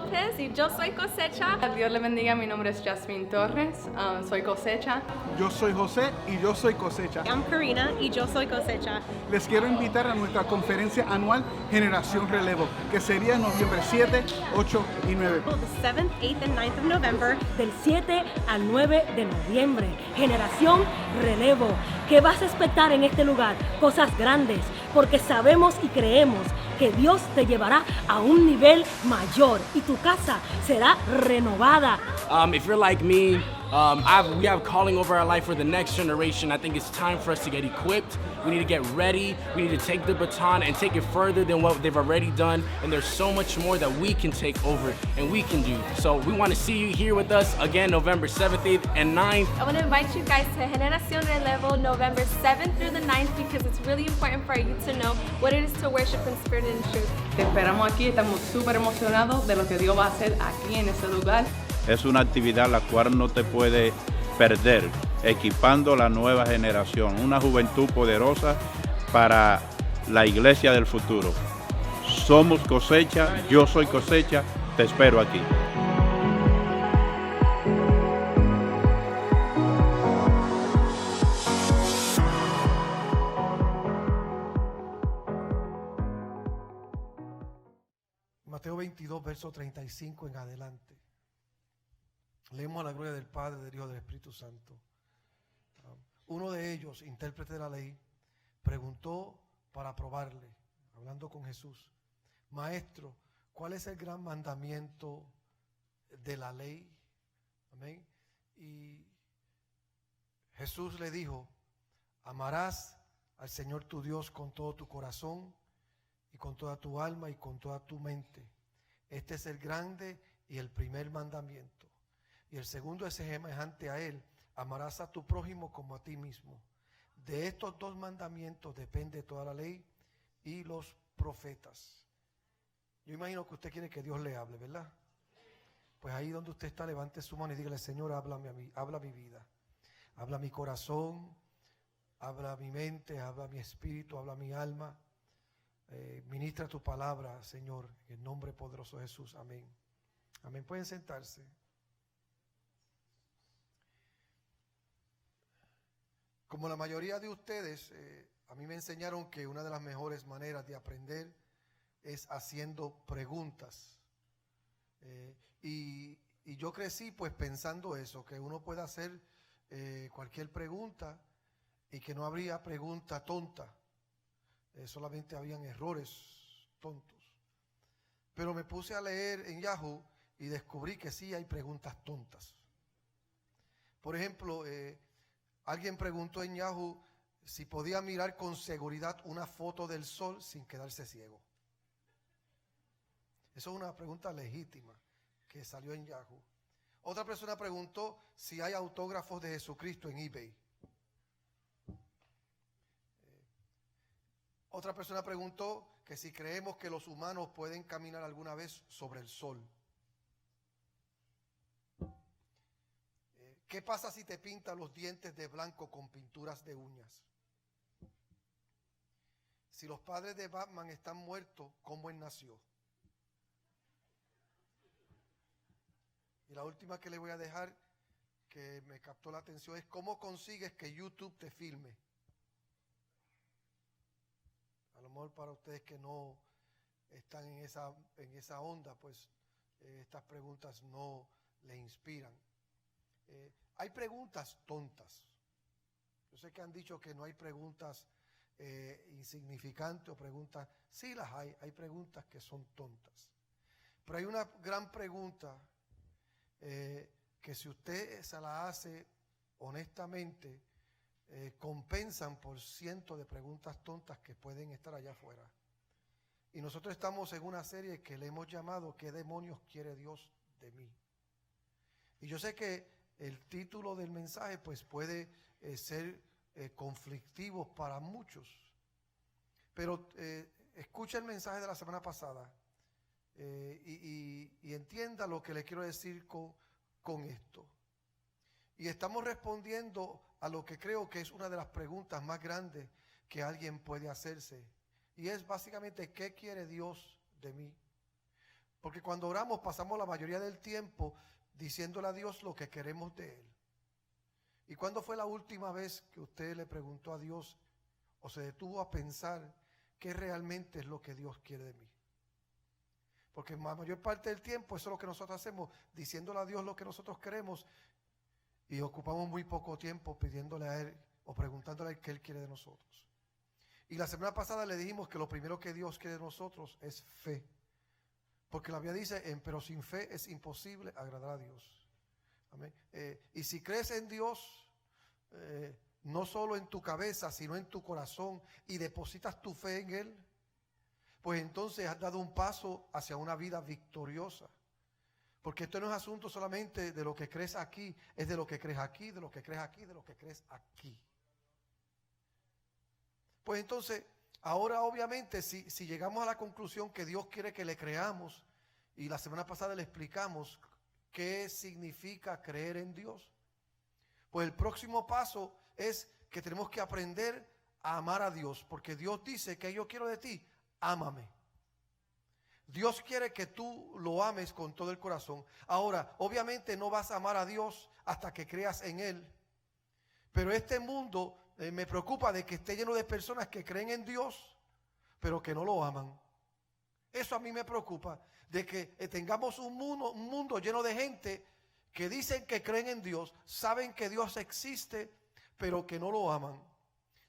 López y yo soy Cosecha. Dios le bendiga, mi nombre es Jasmine Torres, soy Cosecha. Yo soy José y yo soy Cosecha. I'm Karina y yo soy Cosecha. Les quiero invitar a nuestra conferencia anual Generación Relevo, que sería noviembre 7, 8 y 9. The 7th, 8th, and 9th of November. Del 7 al 9 de noviembre. Generación Relevo. ¿Qué vas a expectar en este lugar? Cosas grandes, porque sabemos y creemos que Dios te llevará a un nivel mayor y tu casa será renovada. If you're like me, we have calling over our life for the next generation. I think it's time for us to get equipped. We need to get ready. We need to take the baton and take it further than what they've already done. And there's so much more that we can take over and we can do. So we want to see you here with us again, November 7th, 8th, and 9th. I want to invite you guys to Generación Relevo November 7th through the 9th because it's really important for you to know what it is to worship in spirit and truth. Te esperamos aquí, estamos súper emocionados de lo que Dios va a hacer aquí en este lugar. Es una actividad la cual no te puede perder, equipando la nueva generación, una juventud poderosa para la iglesia del futuro. Somos Cosecha, yo soy Cosecha, te espero aquí. Mateo 22, verso 35 en adelante. Leemos a la gloria del Padre, del Hijo y del Espíritu Santo. Uno de ellos, intérprete de la ley, preguntó para probarle, hablando con Jesús: Maestro, ¿cuál es el gran mandamiento de la ley? Amén. Y Jesús le dijo: amarás al Señor tu Dios con todo tu corazón y con toda tu alma y con toda tu mente. Este es el grande y el primer mandamiento. Y el segundo es semejante a él: amarás a tu prójimo como a ti mismo. De estos dos mandamientos depende toda la ley y los profetas. Yo imagino que usted quiere que Dios le hable, ¿verdad? Pues ahí donde usted está, levante su mano y dígale: Señor, háblame a mí, habla mi vida, habla mi corazón, habla mi mente, habla mi espíritu, habla mi alma. Ministra tu palabra, Señor, en el nombre poderoso de Jesús. Amén. Amén. Pueden sentarse. Como la mayoría de ustedes, a mí me enseñaron que una de las mejores maneras de aprender es haciendo preguntas. Y yo crecí pues pensando eso, que uno puede hacer cualquier pregunta y que no habría pregunta tonta. Solamente habían errores tontos. Pero me puse a leer en Yahoo y descubrí que sí hay preguntas tontas. Por ejemplo, alguien preguntó en Yahoo si podía mirar con seguridad una foto del sol sin quedarse ciego. Eso es una pregunta legítima que salió en Yahoo. Otra persona preguntó si hay autógrafos de Jesucristo en eBay. Otra persona preguntó que si creemos que los humanos pueden caminar alguna vez sobre el sol. ¿Qué pasa si te pintan los dientes de blanco con pinturas de uñas? Si los padres de Batman están muertos, ¿cómo él nació? Y la última que le voy a dejar, que me captó la atención, es: ¿cómo consigues que YouTube te filme? A lo mejor para ustedes que no están en esa onda, pues estas preguntas no le inspiran. Hay preguntas tontas. Yo sé que han dicho que no hay preguntas insignificantes o preguntas. Sí las hay. Hay preguntas que son tontas. Pero hay una gran pregunta que si usted se la hace honestamente, compensan por cientos de preguntas tontas que pueden estar allá afuera. Y nosotros estamos en una serie que le hemos llamado ¿Qué demonios quiere Dios de mí? Y yo sé que el título del mensaje pues puede ser conflictivo para muchos, pero escucha el mensaje de la semana pasada y entienda lo que le quiero decir con esto. Y estamos respondiendo a lo que creo que es una de las preguntas más grandes que alguien puede hacerse. Y es básicamente: ¿qué quiere Dios de mí? Porque cuando oramos pasamos la mayoría del tiempo diciéndole a Dios lo que queremos de Él. ¿Y cuándo fue la última vez que usted le preguntó a Dios o se detuvo a pensar qué realmente es lo que Dios quiere de mí? Porque la mayor parte del tiempo eso es lo que nosotros hacemos, diciéndole a Dios lo que nosotros queremos, y ocupamos muy poco tiempo pidiéndole a Él o preguntándole a Él qué Él quiere de nosotros. Y la semana pasada le dijimos que lo primero que Dios quiere de nosotros es fe. Porque la Biblia dice, pero sin fe es imposible agradar a Dios. Amén. Y si crees en Dios, no solo en tu cabeza, sino en tu corazón, y depositas tu fe en Él, pues entonces has dado un paso hacia una vida victoriosa. Porque esto no es asunto solamente de lo que crees aquí, es de lo que crees aquí, de lo que crees aquí, de lo que crees aquí. Pues entonces, ahora obviamente si llegamos a la conclusión que Dios quiere que le creamos, y la semana pasada le explicamos qué significa creer en Dios, pues el próximo paso es que tenemos que aprender a amar a Dios, porque Dios dice que yo quiero de ti, ámame. Dios quiere que tú lo ames con todo el corazón. Ahora, obviamente no vas a amar a Dios hasta que creas en Él. Pero este mundo me preocupa de que esté lleno de personas que creen en Dios, pero que no lo aman. Eso a mí me preocupa, de que tengamos un mundo lleno de gente que dicen que creen en Dios, saben que Dios existe, pero que no lo aman.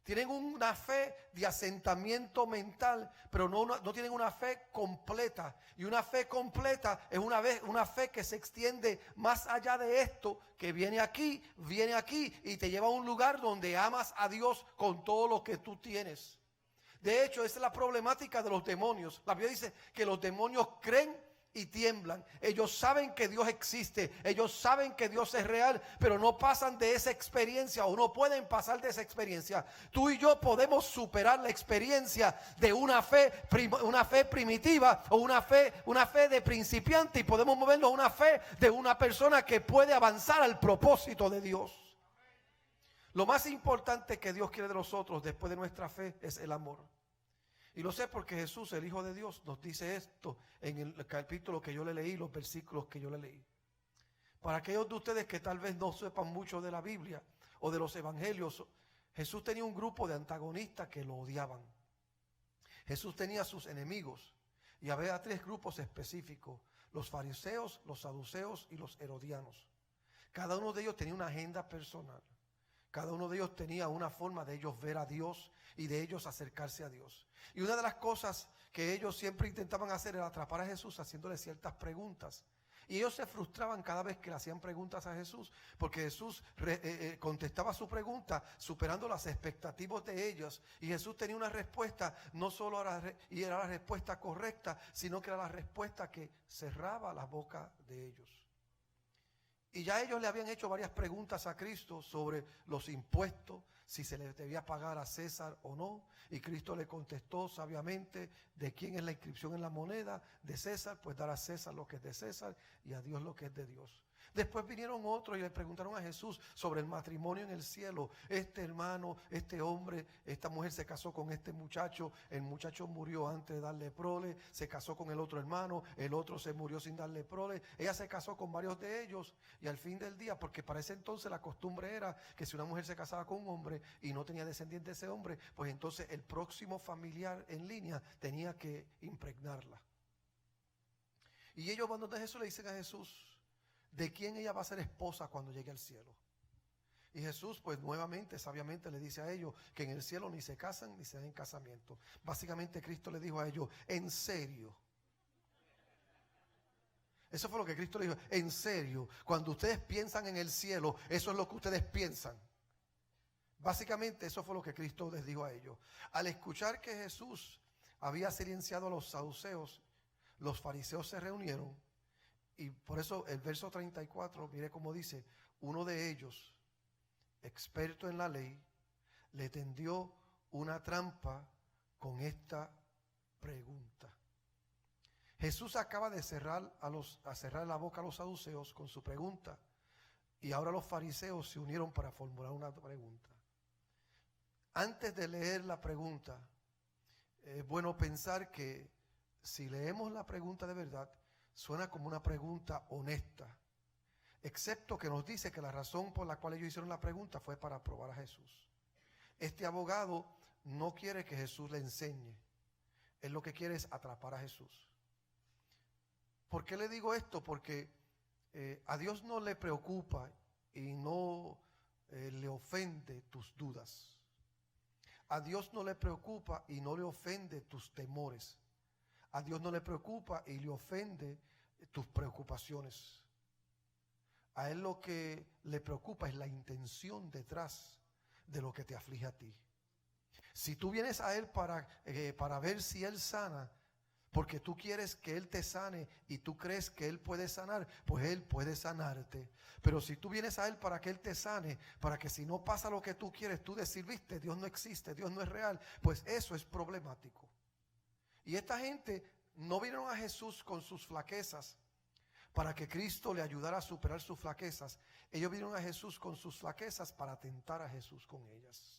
Tienen una fe de asentamiento mental, pero no tienen una fe completa. Y una fe completa es una fe que se extiende más allá de esto, que viene aquí y te lleva a un lugar donde amas a Dios con todo lo que tú tienes. De hecho, esa es la problemática de los demonios. La Biblia dice que los demonios creen y tiemblan. Ellos saben que Dios existe, ellos saben que Dios es real, pero no pasan de esa experiencia o no pueden pasar de esa experiencia. Tú y yo podemos superar la experiencia de una fe primitiva o una fe de principiante, y podemos movernos a una fe de una persona que puede avanzar al propósito de Dios. Lo más importante que Dios quiere de nosotros después de nuestra fe es el amor. Y lo sé porque Jesús, el Hijo de Dios, nos dice esto en el capítulo que yo le leí, los versículos que yo le leí. Para aquellos de ustedes que tal vez no sepan mucho de la Biblia o de los evangelios, Jesús tenía un grupo de antagonistas que lo odiaban. Jesús tenía sus enemigos y había 3 grupos específicos: los fariseos, los saduceos y los herodianos. Cada uno de ellos tenía una agenda personal. Cada uno de ellos tenía una forma de ellos ver a Dios y de ellos acercarse a Dios. Y una de las cosas que ellos siempre intentaban hacer era atrapar a Jesús haciéndole ciertas preguntas. Y ellos se frustraban cada vez que le hacían preguntas a Jesús, porque Jesús contestaba su pregunta superando las expectativas de ellos. Y Jesús tenía una respuesta, no solo era la respuesta correcta, sino que era la respuesta que cerraba la boca de ellos. Y ya ellos le habían hecho varias preguntas a Cristo sobre los impuestos, si se le debía pagar a César o no. Y Cristo le contestó sabiamente de quién es la inscripción en la moneda. De César, pues dar a César lo que es de César y a Dios lo que es de Dios. Después vinieron otros y le preguntaron a Jesús sobre el matrimonio en el cielo. Este hermano, este hombre, esta mujer se casó con este muchacho. El muchacho murió antes de darle prole. Se casó con el otro hermano. El otro se murió sin darle prole. Ella se casó con varios de ellos. Y al fin del día, porque para ese entonces la costumbre era que si una mujer se casaba con un hombre y no tenía descendiente de ese hombre, pues entonces el próximo familiar en línea tenía que impregnarla. Y ellos, cuando de Jesús, le dicen a Jesús de quién ella va a ser esposa cuando llegue al cielo. Y Jesús, pues nuevamente, sabiamente le dice a ellos que en el cielo ni se casan ni se dan en casamiento. Básicamente Cristo le dijo a ellos: en serio. Eso fue lo que Cristo le dijo: en serio, cuando ustedes piensan en el cielo, eso es lo que ustedes piensan. Básicamente eso fue lo que Cristo les dijo a ellos. Al escuchar que Jesús había silenciado a los saduceos, los fariseos se reunieron. Y por eso el verso 34, mire cómo dice: uno de ellos, experto en la ley, le tendió una trampa con esta pregunta. Jesús acaba de cerrar la boca a los saduceos con su pregunta, y ahora los fariseos se unieron para formular una pregunta. Antes de leer la pregunta, es bueno pensar que si leemos la pregunta de verdad, suena como una pregunta honesta, excepto que nos dice que la razón por la cual ellos hicieron la pregunta fue para probar a Jesús. Este abogado no quiere que Jesús le enseñe, él lo que quiere es atrapar a Jesús. ¿Por qué le digo esto? Porque a Dios no le preocupa y no le ofende tus dudas. A Dios no le preocupa y no le ofende tus temores. A Dios no le preocupa y le ofende tus preocupaciones. A Él lo que le preocupa es la intención detrás de lo que te aflige a ti. Si tú vienes a Él para ver si Él sana, porque tú quieres que Él te sane y tú crees que Él puede sanar, pues Él puede sanarte. Pero si tú vienes a Él para que Él te sane, para que si no pasa lo que tú quieres, tú decir, viste, Dios no existe, Dios no es real, pues eso es problemático. Y esta gente no vinieron a Jesús con sus flaquezas para que Cristo le ayudara a superar sus flaquezas. Ellos vinieron a Jesús con sus flaquezas para tentar a Jesús con ellas.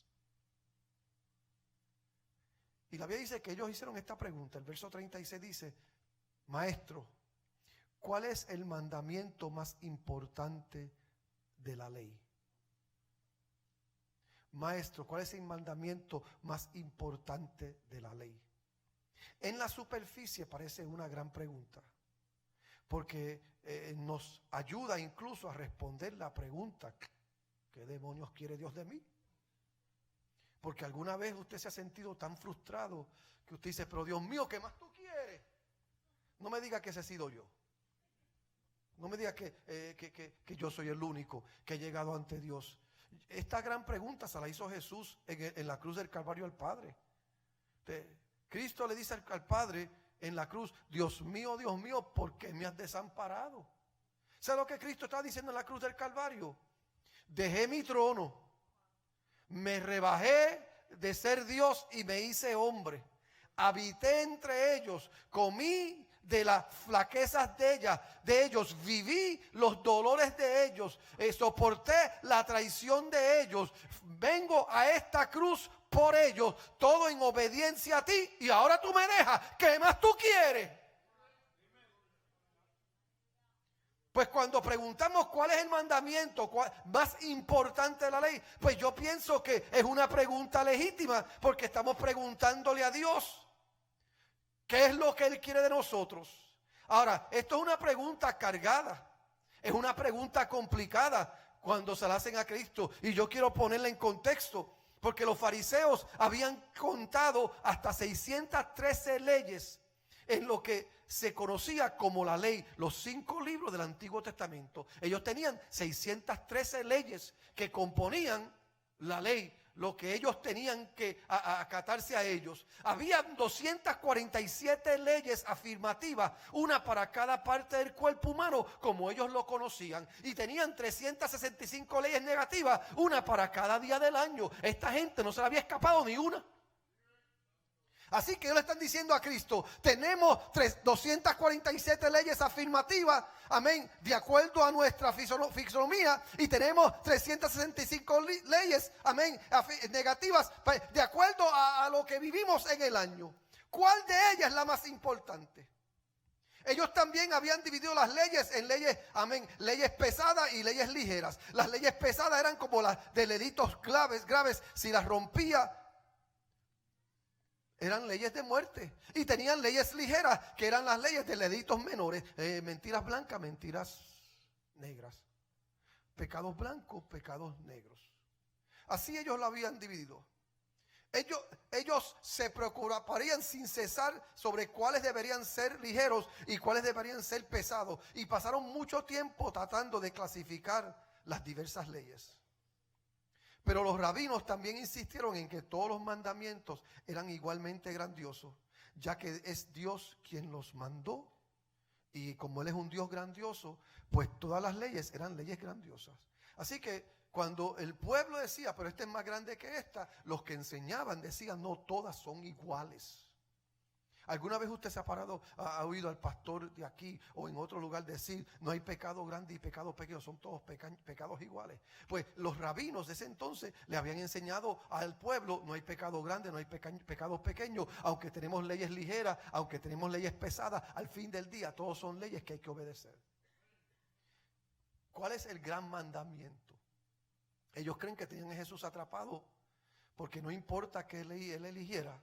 Y la Biblia dice que ellos hicieron esta pregunta. El verso 36 dice, Maestro, ¿cuál es el mandamiento más importante de la ley? Maestro, ¿cuál es el mandamiento más importante de la ley? En la superficie parece una gran pregunta, porque nos ayuda incluso a responder la pregunta, ¿qué demonios quiere Dios de mí? Porque alguna vez usted se ha sentido tan frustrado que usted dice, pero Dios mío, ¿qué más tú quieres? No me diga que ese he sido yo. No me diga que yo soy el único que he llegado ante Dios. Esta gran pregunta se la hizo Jesús en la cruz del Calvario al Padre. Cristo le dice al Padre en la cruz, Dios mío, ¿por qué me has desamparado? ¿Sabe lo que Cristo está diciendo en la cruz del Calvario? Dejé mi trono. Me rebajé de ser Dios y me hice hombre. Habité entre ellos, comí de las flaquezas de ellos, viví los dolores de ellos, soporté la traición de ellos. Vengo a esta cruz por ellos, todo en obediencia a ti, y ahora tú me dejas. ¿Qué más tú quieres? Pues cuando preguntamos cuál es el mandamiento más importante de la ley, pues yo pienso que es una pregunta legítima, porque estamos preguntándole a Dios qué es lo que Él quiere de nosotros. Ahora, esto es una pregunta cargada, es una pregunta complicada cuando se la hacen a Cristo, y yo quiero ponerla en contexto, porque los fariseos habían contado hasta 613 leyes en lo que se conocía como la ley, los 5 libros del Antiguo Testamento. Ellos tenían 613 leyes que componían la ley, lo que ellos tenían que acatarse a ellos. Había 247 leyes afirmativas, una para cada parte del cuerpo humano, como ellos lo conocían. Y tenían 365 leyes negativas, una para cada día del año. Esta gente no se le había escapado ni una. Así que ellos le están diciendo a Cristo, tenemos 247 leyes afirmativas, amén, de acuerdo a nuestra fisonomía, y tenemos 365 leyes, amén, negativas, de acuerdo a lo que vivimos en el año. ¿Cuál de ellas es la más importante? Ellos también habían dividido las leyes en leyes, amén, leyes pesadas y leyes ligeras. Las leyes pesadas eran como las de delitos graves, si las rompía, eran leyes de muerte. Y tenían leyes ligeras, que eran las leyes de delitos menores, mentiras blancas, mentiras negras, pecados blancos, pecados negros. Así ellos lo habían dividido. Ellos se preocuparían sin cesar sobre cuáles deberían ser ligeros y cuáles deberían ser pesados, y pasaron mucho tiempo tratando de clasificar las diversas leyes. Pero los rabinos también insistieron en que todos los mandamientos eran igualmente grandiosos, ya que es Dios quien los mandó, y como Él es un Dios grandioso, pues todas las leyes eran leyes grandiosas. Así que cuando el pueblo decía, pero esta es más grande que esta, los que enseñaban decían, no, todas son iguales. ¿Alguna vez usted se ha parado, ha oído al pastor de aquí o en otro lugar decir, no hay pecado grande y pecado pequeño, son todos pecados iguales? Pues los rabinos de ese entonces le habían enseñado al pueblo, no hay pecado grande, no hay pecados pequeños, aunque tenemos leyes ligeras, aunque tenemos leyes pesadas, al fin del día todos son leyes que hay que obedecer. ¿Cuál es el gran mandamiento? Ellos creen que tenían a Jesús atrapado porque no importa que él eligiera,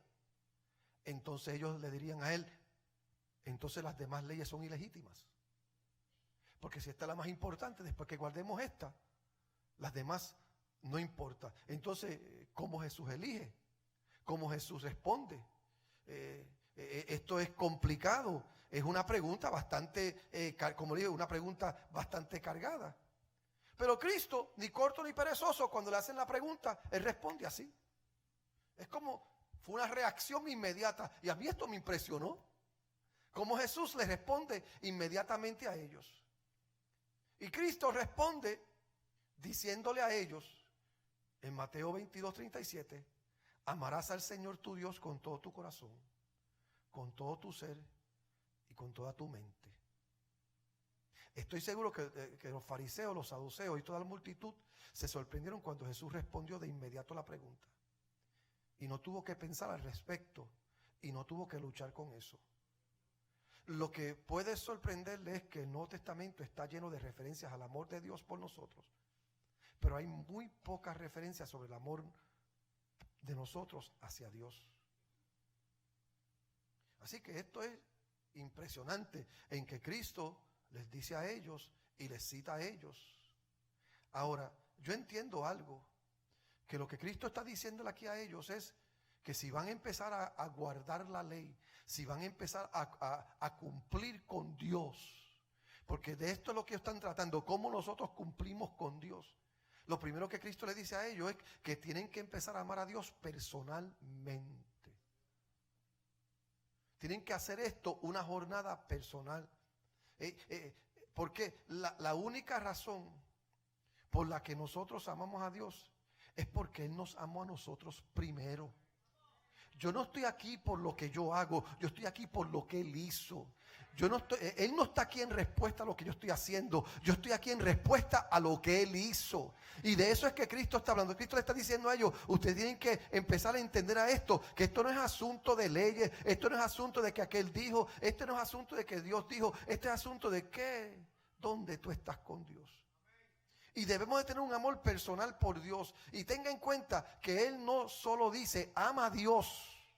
entonces ellos le dirían a él, entonces las demás leyes son ilegítimas. Porque si esta es la más importante, después que guardemos esta, las demás no importa. Entonces, ¿cómo Jesús elige? ¿Cómo Jesús responde? Esto es complicado. Es una pregunta bastante, como le digo, una pregunta bastante cargada. Pero Cristo, ni corto ni perezoso, cuando le hacen la pregunta, Él responde así. Es como, fue una reacción inmediata. Y a mí esto me impresionó. Cómo Jesús le responde inmediatamente a ellos. Y Cristo responde diciéndole a ellos, en Mateo 22:37, amarás al Señor tu Dios con todo tu corazón, con todo tu ser y con toda tu mente. Estoy seguro que los fariseos, los saduceos y toda la multitud se sorprendieron cuando Jesús respondió de inmediato a la pregunta. Y no tuvo que pensar al respecto y no tuvo que luchar con eso. Lo que puede sorprenderle es que el Nuevo Testamento está lleno de referencias al amor de Dios por nosotros, pero hay muy pocas referencias sobre el amor de nosotros hacia Dios. Así que esto es impresionante en que Cristo les dice a ellos y les cita a ellos. Ahora, yo entiendo algo, que lo que Cristo está diciéndole aquí a ellos es que si van a empezar a guardar la ley, si van a empezar a cumplir con Dios, porque de esto es lo que están tratando, cómo nosotros cumplimos con Dios. Lo primero que Cristo le dice a ellos es que tienen que empezar a amar a Dios personalmente. Tienen que hacer esto una jornada personal. Porque la única razón por la que nosotros amamos a Dios es porque Él nos amó a nosotros primero. Yo no estoy aquí por lo que yo hago, yo estoy aquí por lo que Él hizo. Él no está aquí en respuesta a lo que yo estoy haciendo, yo estoy aquí en respuesta a lo que Él hizo. Y de eso es que Cristo está hablando. Cristo le está diciendo a ellos, ustedes tienen que empezar a entender a esto, que esto no es asunto de leyes, esto no es asunto de que aquel dijo, este no es asunto de que Dios dijo, este es asunto de que, ¿dónde tú estás con Dios? Y debemos de tener un amor personal por Dios. Y tenga en cuenta que Él no solo dice, ama a Dios,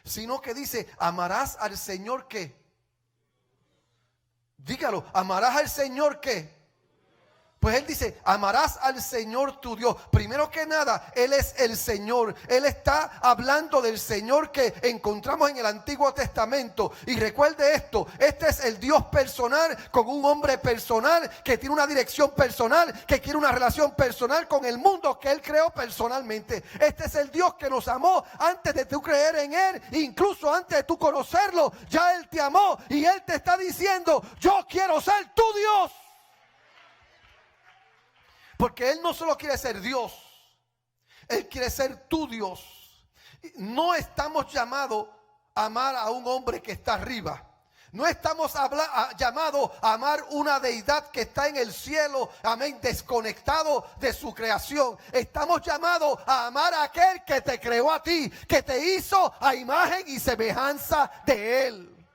sino que dice, amarás al Señor ¿qué? Dígalo, amarás al Señor ¿qué? Pues Él dice, amarás al Señor tu Dios. Primero que nada, Él es el Señor. Él está hablando del Señor que encontramos en el Antiguo Testamento. Y recuerde esto, este es el Dios personal con un hombre personal que tiene una dirección personal, que quiere una relación personal con el mundo que Él creó personalmente. Este es el Dios que nos amó antes de tú creer en Él, incluso antes de tú conocerlo. Ya Él te amó y Él te está diciendo, yo quiero ser tu Dios. Porque Él no solo quiere ser Dios, Él quiere ser tu Dios. No estamos llamados a amar a un hombre que está arriba. No estamos llamados a amar una deidad que está en el cielo, amén, desconectado de su creación. Estamos llamados a amar a aquel que te creó a ti, que te hizo a imagen y semejanza de Él.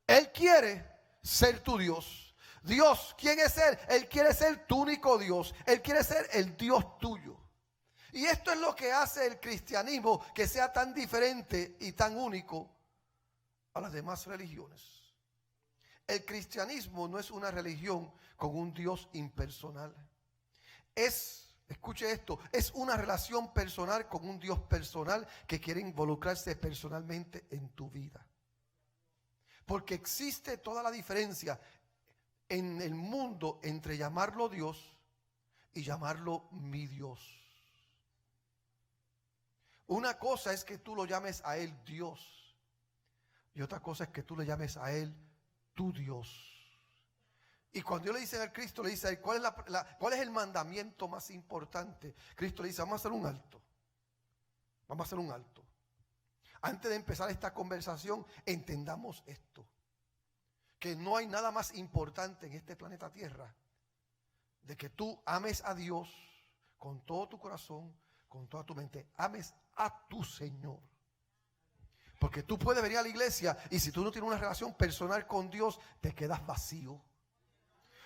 Él quiere ser tu Dios. Dios, ¿quién es Él? Él quiere ser tu único Dios. Él quiere ser el Dios tuyo. Y esto es lo que hace el cristianismo que sea tan diferente y tan único a las demás religiones. El cristianismo no es una religión con un Dios impersonal. Escuche esto, es una relación personal con un Dios personal que quiere involucrarse personalmente en tu vida. Porque existe toda la diferencia en el mundo entre llamarlo Dios y llamarlo mi Dios. Una cosa es que tú lo llames a Él Dios y otra cosa es que tú le llames a Él tu Dios. Y cuando yo le dice al Cristo, le dice a Él, ¿cuál es el mandamiento más importante? Cristo le dice, vamos a hacer un alto. Vamos a hacer un alto. Antes de empezar esta conversación, entendamos esto. Que no hay nada más importante en este planeta Tierra de que tú ames a Dios con todo tu corazón, con toda tu mente. Ames a tu Señor. Porque tú puedes venir a la iglesia y si tú no tienes una relación personal con Dios, te quedas vacío.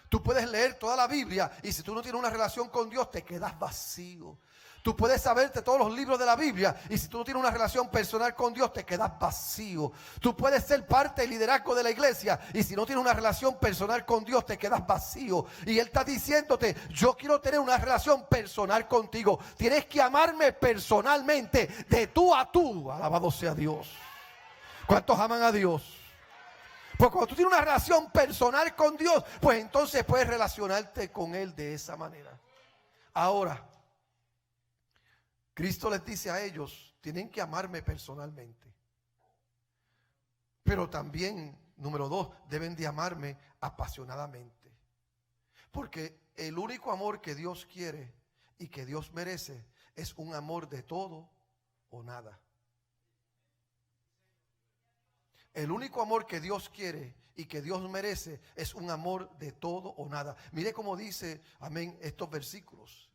Tú puedes leer toda la Biblia y si tú no tienes una relación con Dios, te quedas vacío. Tú puedes saberte todos los libros de la Biblia y si tú no tienes una relación personal con Dios, te quedas vacío. Tú puedes ser parte del liderazgo de la iglesia y si no tienes una relación personal con Dios, te quedas vacío. Y Él está diciéndote, yo quiero tener una relación personal contigo. Tienes que amarme personalmente, de tú a tú. Alabado sea Dios. ¿Cuántos aman a Dios? Porque cuando tú tienes una relación personal con Dios, pues entonces puedes relacionarte con Él de esa manera. Ahora, Cristo les dice a ellos, tienen que amarme personalmente. Pero también, número 2, deben de amarme apasionadamente. Porque el único amor que Dios quiere y que Dios merece es un amor de todo o nada. El único amor que Dios quiere y que Dios merece es un amor de todo o nada. Mire cómo dice, amén, estos versículos.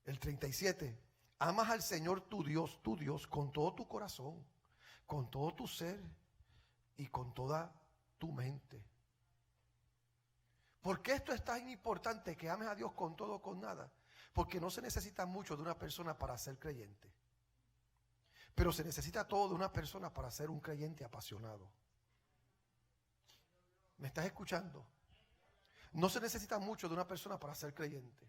El 37. Amas al Señor tu Dios con todo tu corazón, con todo tu ser y con toda tu mente. ¿Por qué esto es tan importante que ames a Dios con todo o con nada? Porque no se necesita mucho de una persona para ser creyente. Pero se necesita todo de una persona para ser un creyente apasionado. ¿Me estás escuchando? No se necesita mucho de una persona para ser creyente.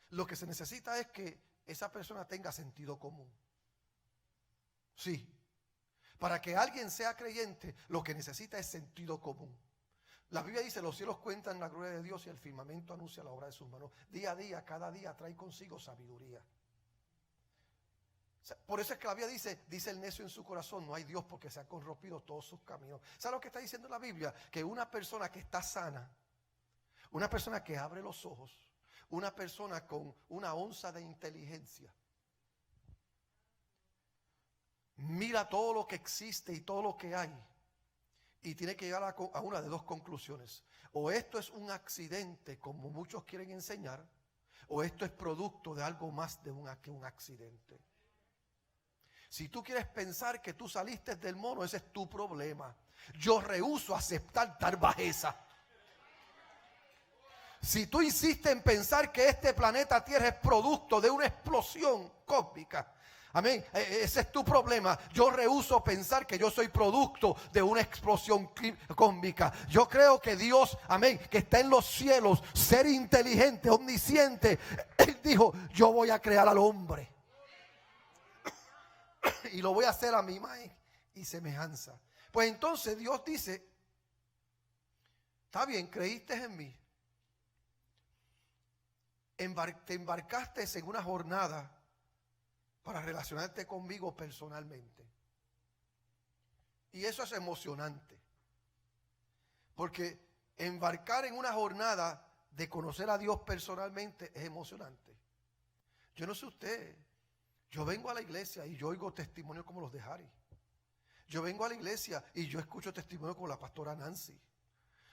Lo que se necesita es que esa persona tenga sentido común. Sí. Para que alguien sea creyente, lo que necesita es sentido común. La Biblia dice, los cielos cuentan la gloria de Dios y el firmamento anuncia la obra de sus manos. Día a día, cada día trae consigo sabiduría. Por eso es que la Biblia dice el necio en su corazón, no hay Dios porque se han corrompido todos sus caminos. ¿Sabes lo que está diciendo la Biblia? Que una persona que está sana, una persona que abre los ojos, una persona con una onza de inteligencia, mira todo lo que existe y todo lo que hay y tiene que llegar a una de dos conclusiones. O esto es un accidente, como muchos quieren enseñar, o esto es producto de algo más de que un accidente. Si tú quieres pensar que tú saliste del mono, ese es tu problema. Yo rehúso aceptar tal bajeza. Si tú insistes en pensar que este planeta Tierra es producto de una explosión cósmica, amén, ese es tu problema. Yo rehúso pensar que yo soy producto de una explosión cósmica. Yo creo que Dios, amén, que está en los cielos, ser inteligente, omnisciente, Él dijo, yo voy a crear al hombre y lo voy a hacer a mi imagen y semejanza. Pues entonces Dios dice, está bien, creíste en mí, te embarcaste en una jornada para relacionarte conmigo personalmente. Y eso es emocionante. Porque embarcar en una jornada de conocer a Dios personalmente es emocionante. Yo no sé usted, yo vengo a la iglesia y yo oigo testimonios como los de Harry. Yo vengo a la iglesia y yo escucho testimonios como la pastora Nancy.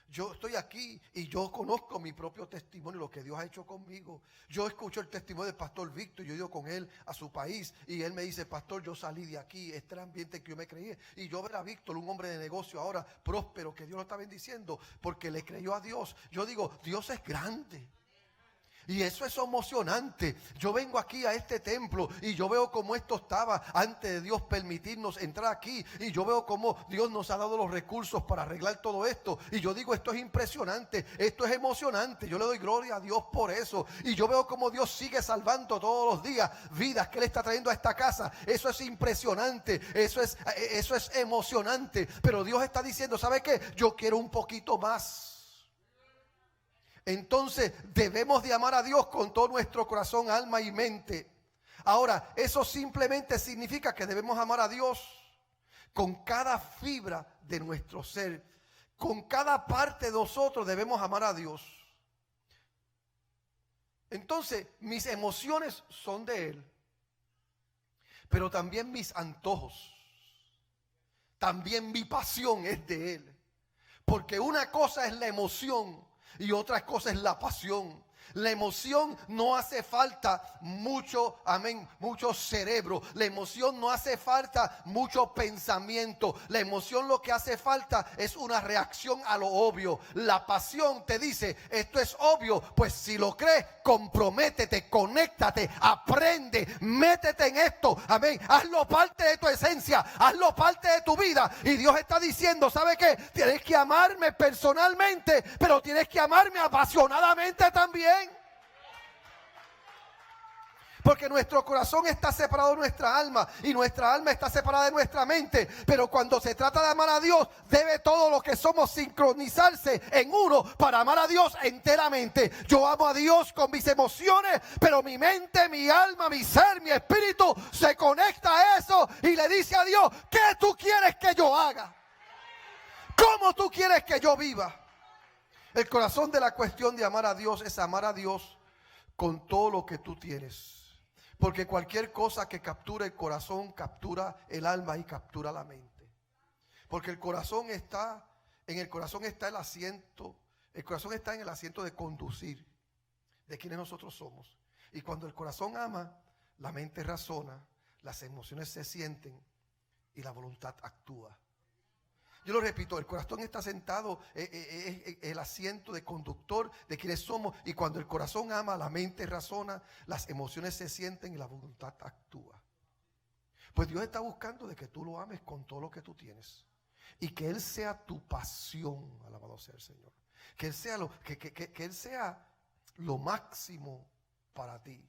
Yo estoy aquí y yo conozco mi propio testimonio, lo que Dios ha hecho conmigo. Yo escucho el testimonio del pastor Víctor, yo he ido con él a su país y él me dice, pastor, yo salí de aquí, este era el ambiente que yo me creí. Y yo ver a Víctor, un hombre de negocio ahora próspero, que Dios lo está bendiciendo porque le creyó a Dios. Yo digo, Dios es grande. Y eso es emocionante. Yo vengo aquí a este templo y yo veo cómo esto estaba antes de Dios permitirnos entrar aquí. Y yo veo cómo Dios nos ha dado los recursos para arreglar todo esto. Y yo digo, esto es impresionante, esto es emocionante. Yo le doy gloria a Dios por eso. Y yo veo cómo Dios sigue salvando todos los días vidas que Él está trayendo a esta casa. Eso es impresionante, eso es emocionante. Pero Dios está diciendo, ¿sabe qué? Yo quiero un poquito más. Entonces debemos de amar a Dios con todo nuestro corazón, alma y mente. Ahora, eso simplemente significa que debemos amar a Dios con cada fibra de nuestro ser. Con cada parte de nosotros debemos amar a Dios. Entonces, mis emociones son de Él, pero también mis antojos. también mi pasión es de Él. Porque una cosa es la emoción y otra cosa es la pasión. La emoción no hace falta mucho, amén, mucho cerebro. La emoción no hace falta mucho pensamiento. La emoción lo que hace falta es una reacción a lo obvio. La pasión te dice, esto es obvio, pues si lo crees, comprométete, conéctate, aprende, métete en esto, amén. Hazlo parte de tu esencia, hazlo parte de tu vida. Y Dios está diciendo, ¿sabe qué? Tienes que amarme personalmente, pero tienes que amarme apasionadamente también. Porque nuestro corazón está separado de nuestra alma y nuestra alma está separada de nuestra mente. Pero cuando se trata de amar a Dios, debe todo lo que somos sincronizarse en uno para amar a Dios enteramente. Yo amo a Dios con mis emociones, pero mi mente, mi alma, mi ser, mi espíritu se conecta a eso y le dice a Dios, ¿qué tú quieres que yo haga? ¿Cómo tú quieres que yo viva? El corazón de la cuestión de amar a Dios es amar a Dios con todo lo que tú tienes. Porque cualquier cosa que captura el corazón, captura el alma y captura la mente. Porque el corazón está el asiento, el corazón está en el asiento de conducir de quienes nosotros somos. Y cuando el corazón ama, la mente razona, las emociones se sienten y la voluntad actúa. Yo lo repito, el corazón está sentado, el asiento de conductor de quienes somos. Y cuando el corazón ama, la mente razona, las emociones se sienten y la voluntad actúa. Pues Dios está buscando de que tú lo ames con todo lo que tú tienes. Y que Él sea tu pasión, alabado sea el Señor. Que Él sea que Él sea lo máximo para ti.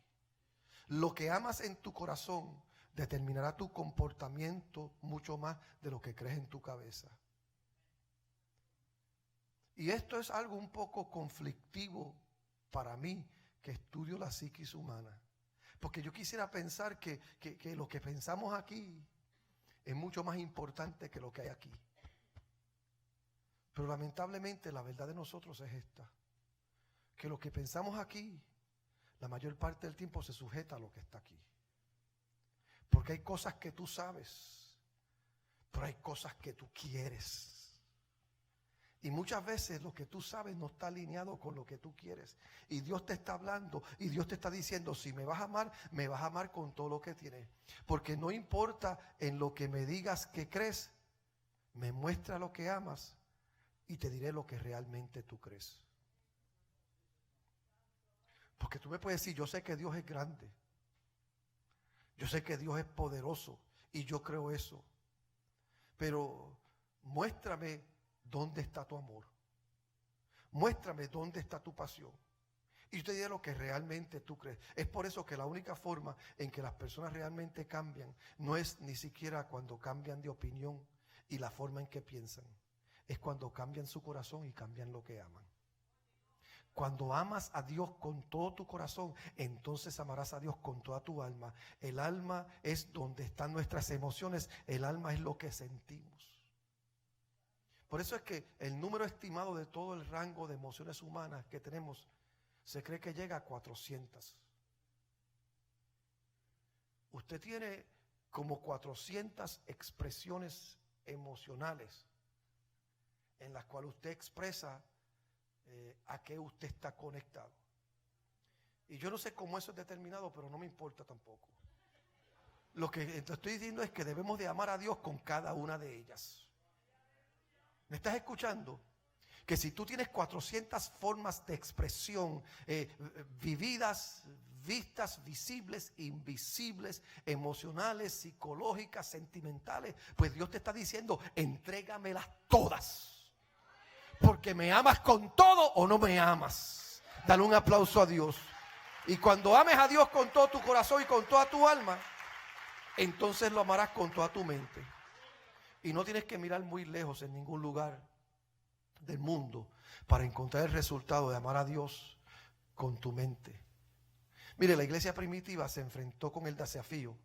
Lo que amas en tu corazón determinará tu comportamiento mucho más de lo que crees en tu cabeza. Y esto es algo un poco conflictivo para mí, que estudio la psiquis humana. Porque yo quisiera pensar que lo que pensamos aquí es mucho más importante que lo que hay aquí. Pero lamentablemente la verdad de nosotros es esta. Que lo que pensamos aquí, la mayor parte del tiempo se sujeta a lo que está aquí. Porque hay cosas que tú sabes, pero hay cosas que tú quieres. Y muchas veces lo que tú sabes no está alineado con lo que tú quieres. Y Dios te está hablando y Dios te está diciendo, si me vas a amar con todo lo que tienes. Porque no importa en lo que me digas que crees, me muestra lo que amas y te diré lo que realmente tú crees. Porque tú me puedes decir, yo sé que Dios es grande. Yo sé que Dios es poderoso y yo creo eso. Pero muéstrame dónde está tu amor. Muéstrame dónde está tu pasión. Y yo te diré lo que realmente tú crees. Es por eso que la única forma en que las personas realmente cambian no es ni siquiera cuando cambian de opinión y la forma en que piensan. Es cuando cambian su corazón y cambian lo que aman. Cuando amas a Dios con todo tu corazón, entonces amarás a Dios con toda tu alma. El alma es donde están nuestras emociones. El alma es lo que sentimos. Por eso es que el número estimado de todo el rango de emociones humanas que tenemos se cree que llega a 400. Usted tiene como 400 expresiones emocionales en las cuales usted expresa a qué usted está conectado. Y yo no sé cómo eso es determinado, pero no me importa tampoco. Lo que estoy diciendo es que debemos de amar a Dios con cada una de ellas. ¿Me estás escuchando? Que si tú tienes 400 formas de expresión vividas, vistas, visibles, invisibles, emocionales, psicológicas, sentimentales, pues Dios te está diciendo, entrégamelas todas. Porque me amas con todo o no me amas. Dale un aplauso a Dios. Y cuando ames a Dios con todo tu corazón y con toda tu alma, entonces lo amarás con toda tu mente. Y no tienes que mirar muy lejos en ningún lugar del mundo para encontrar el resultado de amar a Dios con tu mente. Mire, la iglesia primitiva se enfrentó con el desafío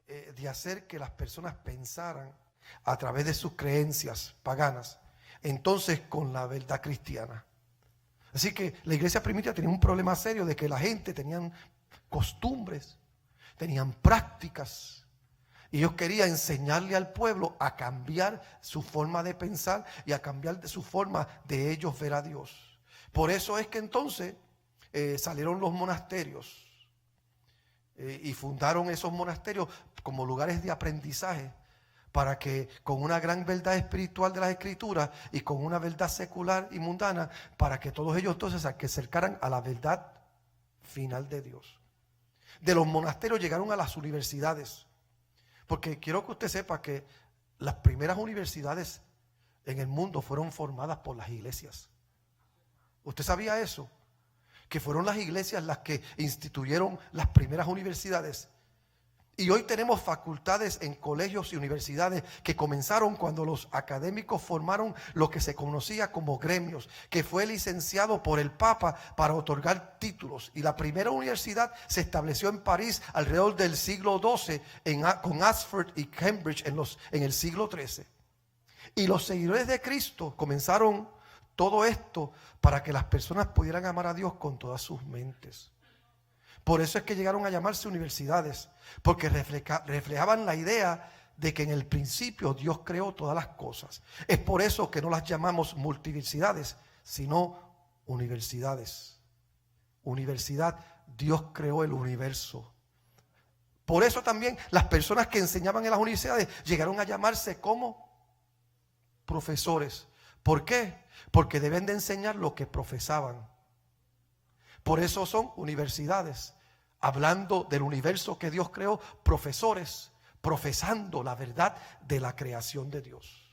de hacer que las personas pensaran a través de sus creencias paganas, entonces con la verdad cristiana. Así que la iglesia primitiva tenía un problema serio de que la gente tenían costumbres, tenían prácticas Y Dios quería enseñarle al pueblo a cambiar su forma de pensar y a cambiar de su forma de ellos ver a Dios. Por eso es que entonces salieron los monasterios y fundaron esos monasterios como lugares de aprendizaje, para que con una gran verdad espiritual de las Escrituras y con una verdad secular y mundana, para que todos ellos entonces se acercaran a la verdad final de Dios. De los monasterios llegaron a las universidades, porque quiero que usted sepa que las primeras universidades en el mundo fueron formadas por las iglesias. ¿Usted sabía eso? Que fueron las iglesias las que instituyeron las primeras universidades. Y hoy tenemos facultades en colegios y universidades que comenzaron cuando los académicos formaron lo que se conocía como gremios, que fue licenciado por el Papa para otorgar títulos. Y la primera universidad se estableció en París alrededor del siglo XII, con Oxford y Cambridge en el siglo XIII. Y los seguidores de Cristo comenzaron todo esto para que las personas pudieran amar a Dios con todas sus mentes. Por eso es que llegaron a llamarse universidades, porque reflejaban la idea de que en el principio Dios creó todas las cosas. Es por eso que no las llamamos multiversidades, sino universidades. Universidad, Dios creó el universo. Por eso también las personas que enseñaban en las universidades llegaron a llamarse como profesores. ¿Por qué? Porque deben de enseñar lo que profesaban. Por eso son universidades, hablando del universo que Dios creó, profesores, profesando la verdad de la creación de Dios.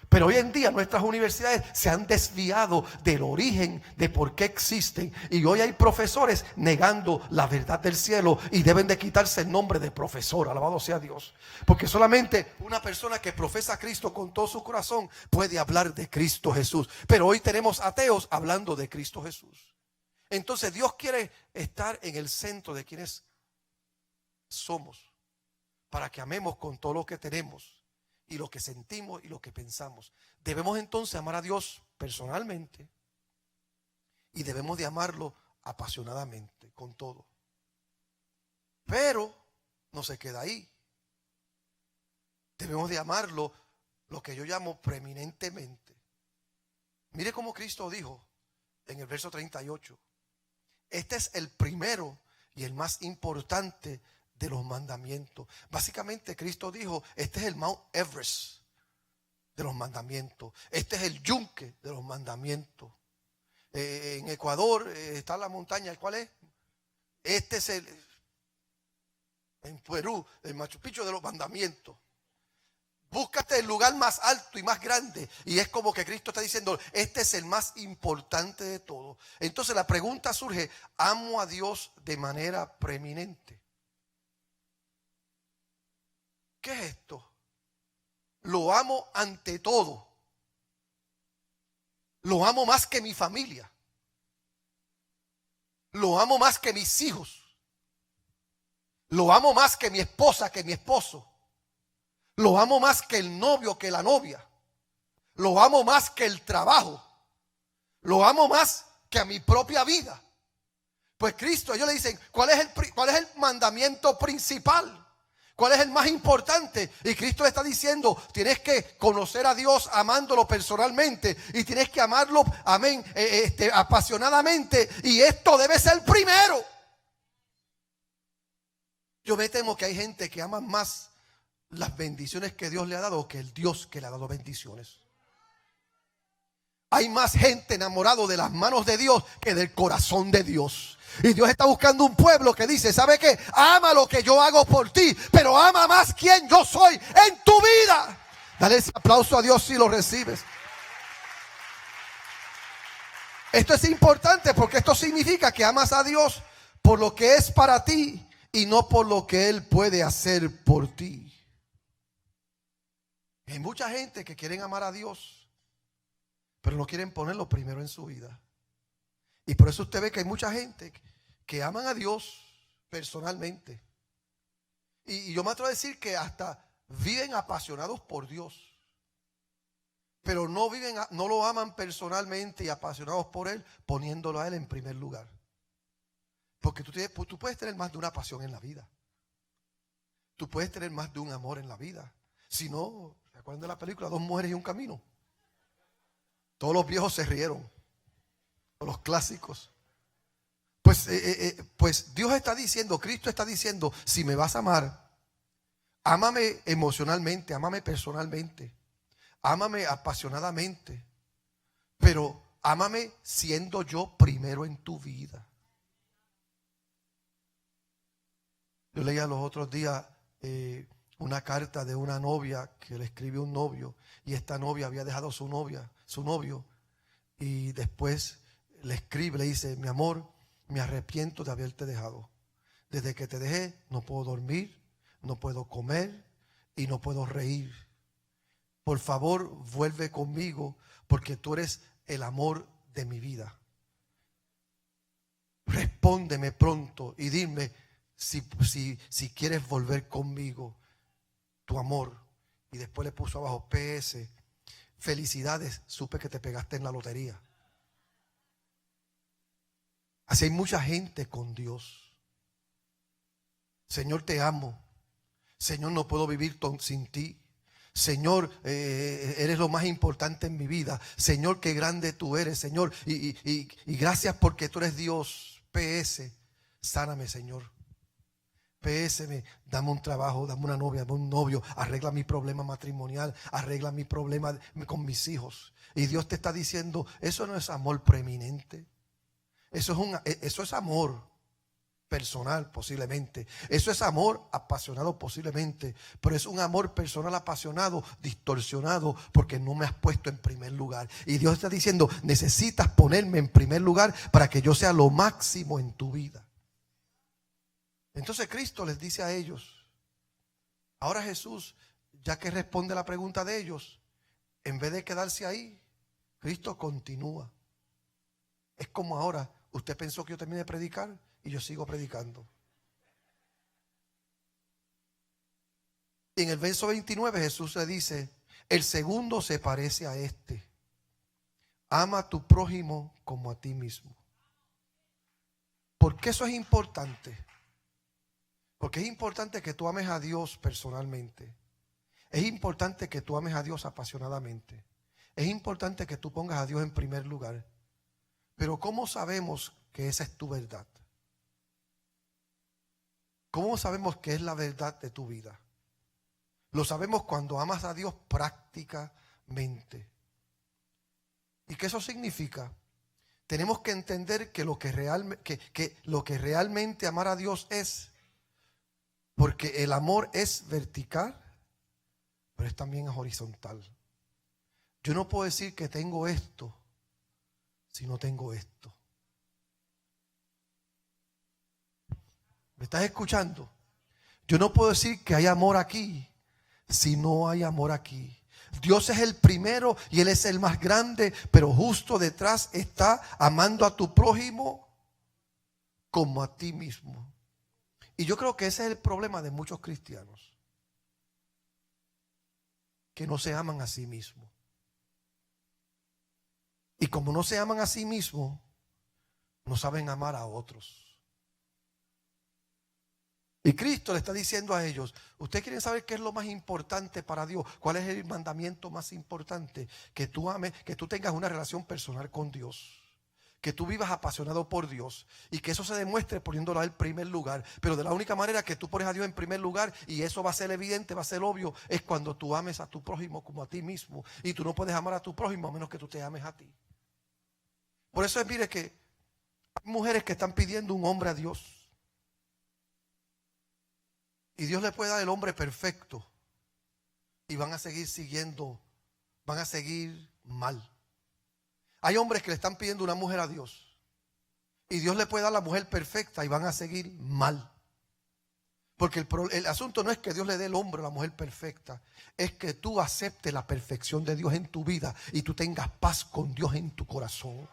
Pero hoy en día nuestras universidades se han desviado del origen de por qué existen. Y hoy hay profesores negando la verdad del cielo y deben de quitarse el nombre de profesor. Alabado sea Dios. Porque solamente una persona que profesa a Cristo con todo su corazón puede hablar de Cristo Jesús. Pero hoy tenemos ateos hablando de Cristo Jesús. Entonces Dios quiere estar en el centro de quienes somos, para que amemos con todo lo que tenemos y lo que sentimos y lo que pensamos. Debemos entonces amar a Dios personalmente y debemos de amarlo apasionadamente, con todo. Pero no se queda ahí. Debemos de amarlo, lo que yo llamo preeminentemente. Mire cómo Cristo dijo en el verso 38. Este es el primero y el más importante de los mandamientos. Básicamente Cristo dijo, este es el Mount Everest de los mandamientos. Este es el yunque de los mandamientos. En Ecuador está la montaña, ¿cuál es? Este es en Perú, el Machu Picchu de los mandamientos. Búscate el lugar más alto y más grande. Y es como que Cristo está diciendo, este es el más importante de todo. Entonces la pregunta surge, ¿amo a Dios de manera preeminente? ¿Qué es esto? Lo amo ante todo. Lo amo más que mi familia. Lo amo más que mis hijos. Lo amo más que mi esposa, que mi esposo. Lo amo más que el novio, que la novia. Lo amo más que el trabajo. Lo amo más que a mi propia vida. Pues Cristo, ellos le dicen, ¿cuál es el mandamiento principal? ¿Cuál es el más importante? Y Cristo le está diciendo, tienes que conocer a Dios amándolo personalmente. Y tienes que amarlo, amén, apasionadamente. Y esto debe ser primero. Yo me temo que hay gente que ama más las bendiciones que Dios le ha dado que el Dios que le ha dado bendiciones. Hay más gente enamorado de las manos de Dios que del corazón de Dios. Y Dios está buscando un pueblo que dice, ¿sabe qué? Ama lo que yo hago por ti, pero ama más quien yo soy en tu vida. Dale ese aplauso a Dios si lo recibes. Esto es importante porque esto significa que amas a Dios por lo que es para ti y no por lo que Él puede hacer por ti. Hay mucha gente que quieren amar a Dios, pero no quieren ponerlo primero en su vida. Y por eso usted ve que hay mucha gente que aman a Dios personalmente. Y yo me atrevo a decir que hasta viven apasionados por Dios, pero no lo aman personalmente y apasionados por Él, poniéndolo a Él en primer lugar. Porque tú puedes tener más de una pasión en la vida. Tú puedes tener más de un amor en la vida. Si no, ¿se acuerdan de la película Dos mujeres y un camino? Todos los viejos se rieron. Los clásicos. Pues Dios está diciendo, Cristo está diciendo, si me vas a amar, ámame emocionalmente, ámame personalmente, ámame apasionadamente, pero ámame siendo yo primero en tu vida. Yo leía los otros días una carta de una novia que le escribió un novio, y esta novia había dejado su novio, y después le escribe, le dice: mi amor, me arrepiento de haberte dejado. Desde que te dejé no puedo dormir, no puedo comer y no puedo reír. Por favor, vuelve conmigo porque tú eres el amor de mi vida. Respóndeme pronto y dime si quieres volver conmigo, tu amor. Y después le puso abajo: PS, felicidades, supe que te pegaste en la lotería. Así hay mucha gente con Dios. Señor, te amo. Señor, no puedo vivir sin ti. Señor, eres lo más importante en mi vida. Señor, qué grande tú eres, Señor. Y gracias porque tú eres Dios. PS, sáname, Señor. PS, dame un trabajo, dame una novia, dame un novio. Arregla mi problema matrimonial. Arregla mi problema con mis hijos. Y Dios te está diciendo: eso no es amor preeminente. Eso es amor personal posiblemente. Eso es amor apasionado posiblemente. Pero es un amor personal apasionado distorsionado porque no me has puesto en primer lugar. Y Dios está diciendo: necesitas ponerme en primer lugar para que yo sea lo máximo en tu vida. Entonces Cristo les dice a ellos. Ahora Jesús, ya que responde a la pregunta de ellos, en vez de quedarse ahí, Cristo continúa. Es como ahora. Usted pensó que yo terminé de predicar y yo sigo predicando. Y en el verso 29 Jesús le dice: el segundo se parece a este: ama a tu prójimo como a ti mismo. ¿Por qué eso es importante? Porque es importante que tú ames a Dios personalmente. Es importante que tú ames a Dios apasionadamente. Es importante que tú pongas a Dios en primer lugar. Pero ¿cómo sabemos que esa es tu verdad? ¿Cómo sabemos que es la verdad de tu vida? Lo sabemos cuando amas a Dios prácticamente. ¿Y qué eso significa? Tenemos que entender que lo que realmente amar a Dios es, porque el amor es vertical, pero es también horizontal. Yo no puedo decir que tengo esto si no tengo esto. ¿Me estás escuchando? Yo no puedo decir que hay amor aquí si no hay amor aquí. Dios es el primero y Él es el más grande, pero justo detrás está amando a tu prójimo como a ti mismo. Y yo creo que ese es el problema de muchos cristianos, que no se aman a sí mismos. Y como no se aman a sí mismos, no saben amar a otros. Y Cristo le está diciendo a ellos: ¿ustedes quieren saber qué es lo más importante para Dios? ¿Cuál es el mandamiento más importante? Que tú ames, que tú tengas una relación personal con Dios. Que tú vivas apasionado por Dios. Y que eso se demuestre poniéndolo en primer lugar. Pero de la única manera que tú pones a Dios en primer lugar, y eso va a ser evidente, va a ser obvio, es cuando tú ames a tu prójimo como a ti mismo. Y tú no puedes amar a tu prójimo a menos que tú te ames a ti. Por eso mire que hay mujeres que están pidiendo un hombre a Dios. Y Dios le puede dar el hombre perfecto. Y van a seguir mal. Hay hombres que le están pidiendo una mujer a Dios. Y Dios le puede dar la mujer perfecta y van a seguir mal. Porque el asunto no es que Dios le dé el hombre a la mujer perfecta. Es que tú aceptes la perfección de Dios en tu vida y tú tengas paz con Dios en tu corazón.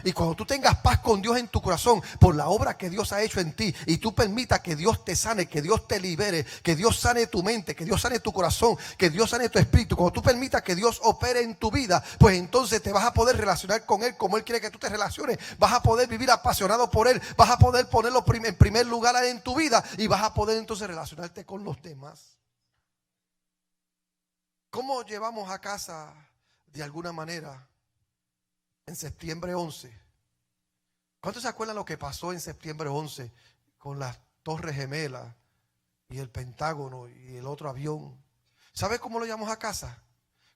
Y cuando tú tengas paz con Dios en tu corazón por la obra que Dios ha hecho en ti y tú permitas que Dios te sane, que Dios te libere, que Dios sane tu mente, que Dios sane tu corazón, que Dios sane tu espíritu, cuando tú permitas que Dios opere en tu vida, pues entonces te vas a poder relacionar con Él como Él quiere que tú te relaciones. Vas a poder vivir apasionado por Él, vas a poder ponerlo en primer lugar en tu vida y vas a poder entonces relacionarte con los demás. ¿Cómo llevamos a casa de alguna manera en septiembre 11? ¿Cuántos se acuerdan lo que pasó en septiembre 11 con las Torres Gemelas y el Pentágono y el otro avión? ¿Sabes cómo lo llamamos a casa?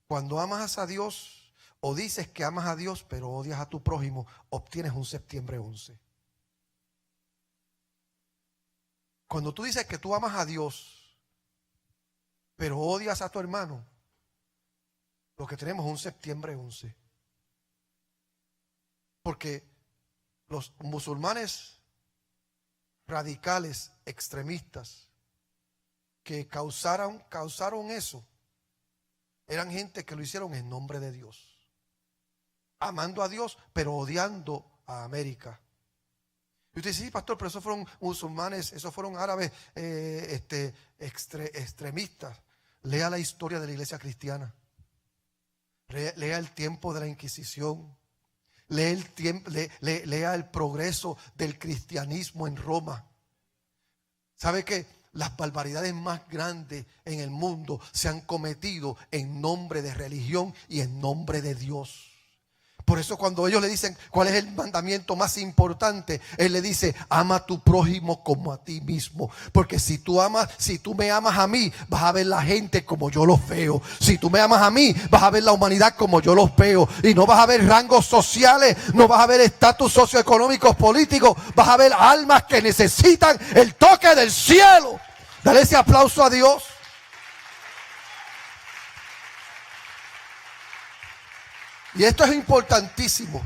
Cuando amas a Dios o dices que amas a Dios pero odias a tu prójimo, obtienes un septiembre 11. Cuando tú dices que tú amas a Dios pero odias a tu hermano, lo que tenemos es un septiembre 11. Porque los musulmanes radicales, extremistas, que causaron eso, eran gente que lo hicieron en nombre de Dios, amando a Dios, pero odiando a América. Y usted dice, sí, pastor, pero esos fueron musulmanes, esos fueron árabes extremistas. Lea la historia de la iglesia cristiana. Lea el tiempo de la Inquisición. Lea el progreso del cristianismo en Roma. ¿Sabe que las barbaridades más grandes en el mundo se han cometido en nombre de religión y en nombre de Dios? Por eso cuando ellos le dicen cuál es el mandamiento más importante, Él le dice, ama a tu prójimo como a ti mismo. Porque si tú me amas a mí, vas a ver la gente como yo los veo. Si tú me amas a mí, vas a ver la humanidad como yo los veo. Y no vas a ver rangos sociales, no vas a ver estatus socioeconómicos, políticos. Vas a ver almas que necesitan el toque del cielo. Dale ese aplauso a Dios. Y esto es importantísimo,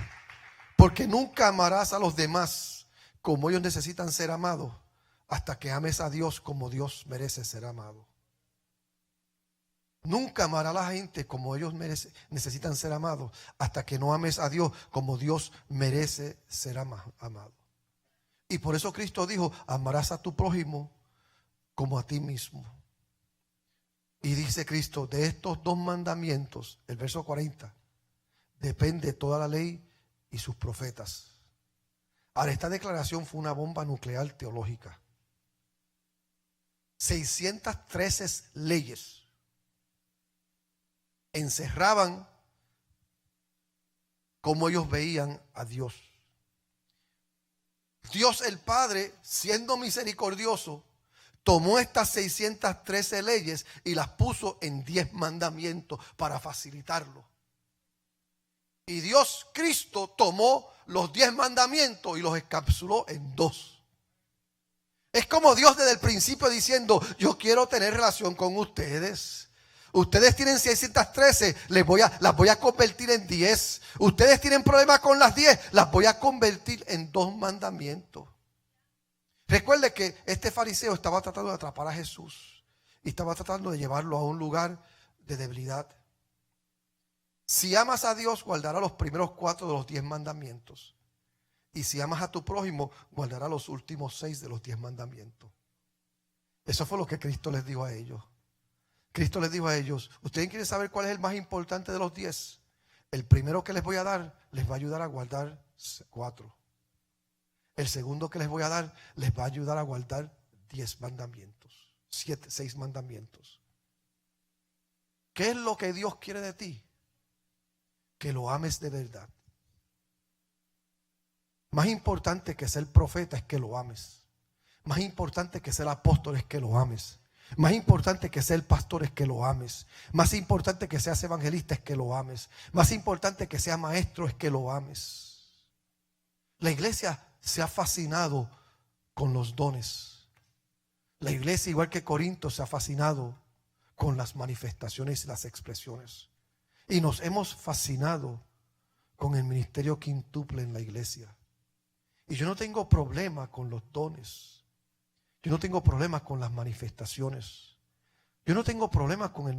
porque nunca amarás a los demás como ellos necesitan ser amados, hasta que ames a Dios como Dios merece ser amado. Nunca amarás a la gente como ellos necesitan ser amados, hasta que no ames a Dios como Dios merece ser amado. Y por eso Cristo dijo, amarás a tu prójimo como a ti mismo. Y dice Cristo, de estos dos mandamientos, el verso 40, depende toda la ley y sus profetas. Ahora, esta declaración fue una bomba nuclear teológica. 613 leyes encerraban cómo ellos veían a Dios. Dios el Padre, siendo misericordioso, tomó estas 613 leyes y las puso en 10 mandamientos para facilitarlo. Y Dios Cristo tomó los 10 mandamientos y los encapsuló en 2. Es como Dios desde el principio diciendo, yo quiero tener relación con ustedes. Ustedes tienen 613, las voy a convertir en 10. Ustedes tienen problemas con las 10, las voy a convertir en 2 mandamientos. Recuerde que este fariseo estaba tratando de atrapar a Jesús y estaba tratando de llevarlo a un lugar de debilidad. Si amas a Dios, guardará los primeros 4 de los 10 mandamientos. Y si amas a tu prójimo, guardará los últimos 6 de los 10 mandamientos. Eso fue lo que Cristo les dijo a ellos. Cristo les dijo a ellos, ¿ustedes quieren saber cuál es el más importante de los 10? El primero que les voy a dar, les va a ayudar a guardar 4. El segundo que les voy a dar, les va a ayudar a guardar 10 mandamientos. 6 mandamientos. ¿Qué es lo que Dios quiere de ti? Que lo ames de verdad. Más importante que ser profeta es que lo ames. Más importante que ser apóstol es que lo ames. Más importante que ser pastor es que lo ames. Más importante que seas evangelista es que lo ames. Más importante que seas maestro es que lo ames. La iglesia se ha fascinado con los dones. La iglesia, igual que Corinto, se ha fascinado con las manifestaciones y las expresiones. Y nos hemos fascinado con el ministerio quíntuple en la iglesia. Y yo no tengo problema con los dones. Yo no tengo problema con las manifestaciones. Yo no tengo problema con el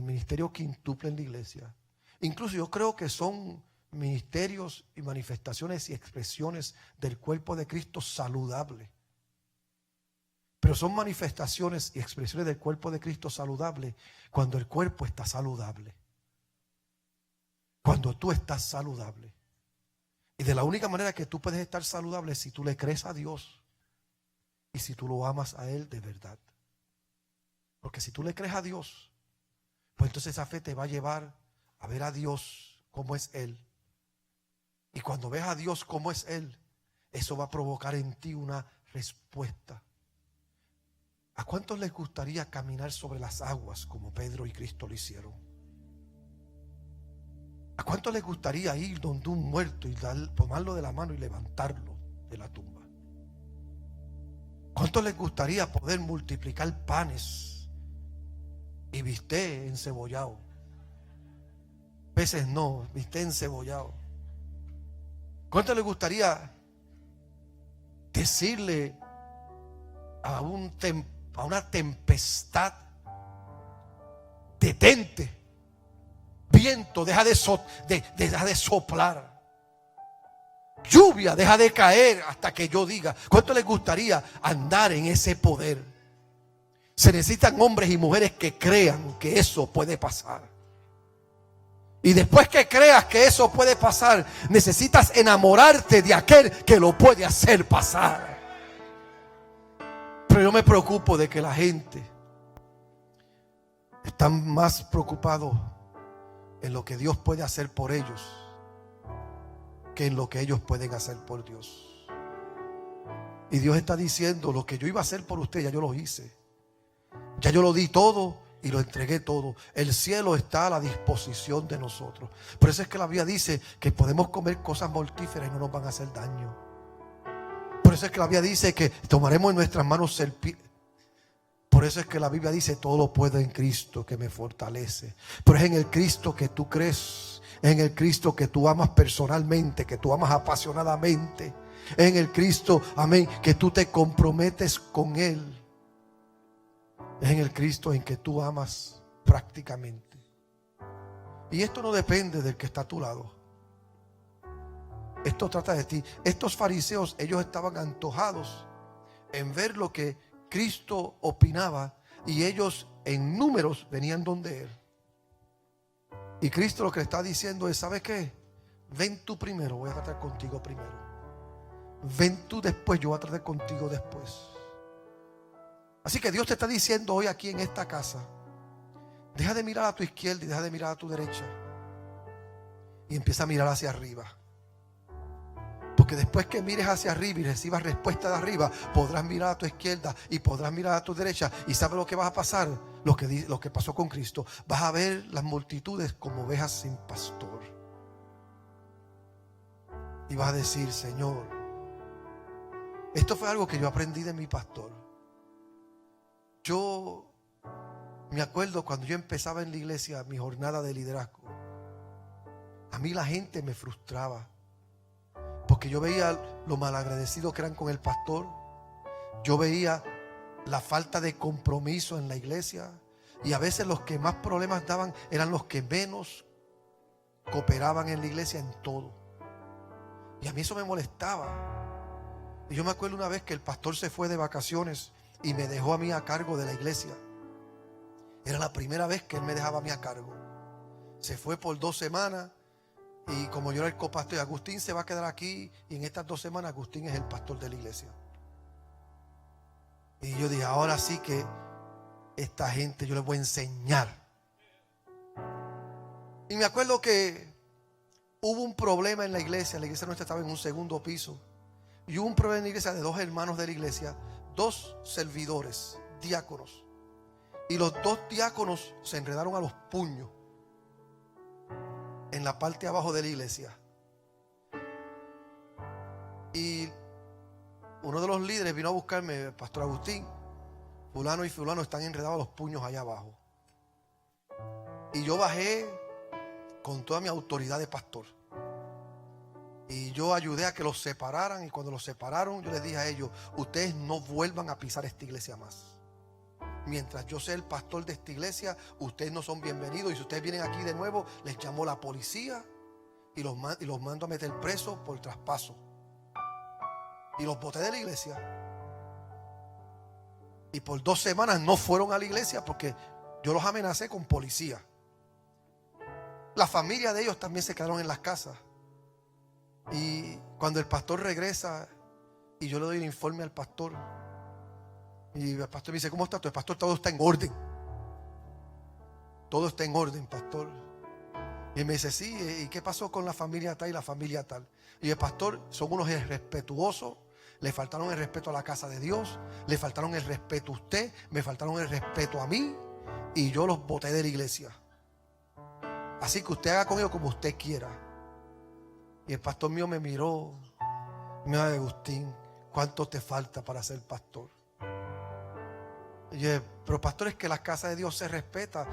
ministerio quíntuple en la iglesia. Incluso yo creo que son ministerios y manifestaciones y expresiones del cuerpo de Cristo saludable. Pero son manifestaciones y expresiones del cuerpo de Cristo saludable cuando el cuerpo está saludable. Cuando tú estás saludable. Y de la única manera que tú puedes estar saludable es si tú le crees a Dios y si tú lo amas a Él de verdad. Porque si tú le crees a Dios, pues entonces esa fe te va a llevar a ver a Dios como es Él. Y cuando ves a Dios como es Él, eso va a provocar en ti una respuesta. ¿A cuántos les gustaría caminar sobre las aguas como Pedro y Cristo lo hicieron? ¿A cuántos les gustaría ir donde un muerto y tomarlo de la mano y levantarlo de la tumba? ¿Cuántos les gustaría poder multiplicar panes y bistec encebollado? Peces no, bistec encebollado. ¿Cuántos les gustaría decirle a una tempestad: detente, viento, deja de soplar, lluvia, deja de caer hasta que yo diga? ¿Cuánto les gustaría andar en ese poder? Se necesitan hombres y mujeres que crean que eso puede pasar. Y después que creas que eso puede pasar, necesitas enamorarte de aquel que lo puede hacer pasar. Pero yo me preocupo de que la gente está más preocupado en lo que Dios puede hacer por ellos que en lo que ellos pueden hacer por Dios. Y Dios está diciendo: lo que yo iba a hacer por usted, ya yo lo hice. Ya yo lo di todo y lo entregué todo. El cielo está a la disposición de nosotros. Por eso es que la Biblia dice que podemos comer cosas mortíferas y no nos van a hacer daño. Por eso es que la Biblia dice que tomaremos en nuestras manos serpientes. Por eso es que la Biblia dice: todo lo puedo en Cristo que me fortalece. Pero es en el Cristo que tú crees, es en el Cristo que tú amas personalmente, que tú amas apasionadamente, es en el Cristo, amén, que tú te comprometes con Él. Es en el Cristo en que tú amas prácticamente. Y esto no depende del que está a tu lado. Esto trata de ti. Estos fariseos, ellos estaban antojados en ver lo que Cristo opinaba, y ellos en números venían donde Él. Y Cristo lo que le está diciendo es: ¿sabes qué? Ven tú primero, voy a tratar contigo primero. Ven tú después, yo voy a tratar contigo después. Así que Dios te está diciendo hoy aquí en esta casa: deja de mirar a tu izquierda y deja de mirar a tu derecha, y empieza a mirar hacia arriba. Porque después que mires hacia arriba y recibas respuesta de arriba, podrás mirar a tu izquierda y podrás mirar a tu derecha. ¿Y sabes lo que va a pasar? Lo que pasó con Cristo. Vas a ver las multitudes como ovejas sin pastor. Y vas a decir: Señor, esto fue algo que yo aprendí de mi pastor. Yo me acuerdo cuando yo empezaba en la iglesia mi jornada de liderazgo. A mí la gente me frustraba, porque yo veía lo malagradecidos que eran con el pastor. Yo veía la falta de compromiso en la iglesia. Y a veces los que más problemas daban eran los que menos cooperaban en la iglesia en todo. Y a mí eso me molestaba. Y yo me acuerdo una vez que el pastor se fue de vacaciones y me dejó a mí a cargo de la iglesia. Era la primera vez que él me dejaba a mí a cargo. Se fue por 2 semanas. Y como yo era el copastor, Agustín se va a quedar aquí, y en estas 2 semanas Agustín es el pastor de la iglesia. Y yo dije: ahora sí que esta gente yo les voy a enseñar. Y me acuerdo que hubo un problema en la iglesia nuestra estaba en un 2º piso. Y hubo un problema en la iglesia de 2 hermanos de la iglesia, 2 servidores, diáconos. Y los 2 diáconos se enredaron a los puños en la parte de abajo de la iglesia. Y uno de los líderes vino a buscarme: Pastor Agustín, fulano y fulano están enredados a los puños allá abajo. Y yo bajé con toda mi autoridad de pastor. Y yo ayudé a que los separaran. Y cuando los separaron, yo les dije a ellos: ustedes no vuelvan a pisar esta iglesia más. Mientras yo sea el pastor de esta iglesia, ustedes no son bienvenidos. Y si ustedes vienen aquí de nuevo, les llamo la policía y los mando a meter presos por traspaso. Y los boté de la iglesia. Y por 2 semanas no fueron a la iglesia porque yo los amenacé con policía. La familia de ellos también se quedaron en las casas. Y cuando el pastor regresa y yo le doy el informe al pastor, y el pastor me dice: ¿cómo está? El pastor, todo está en orden. Todo está en orden, pastor. Y él me dice: sí, ¿y qué pasó con la familia tal y la familia tal? Y el pastor, son unos irrespetuosos. Le faltaron el respeto a la casa de Dios, le faltaron el respeto a usted, me faltaron el respeto a mí, y yo los boté de la iglesia. Así que usted haga con ellos como usted quiera. Y el pastor mío me miró y me dijo: Agustín, ¿cuánto te falta para ser pastor? Y yo dije: pero pastor, es que la casa de Dios se respeta.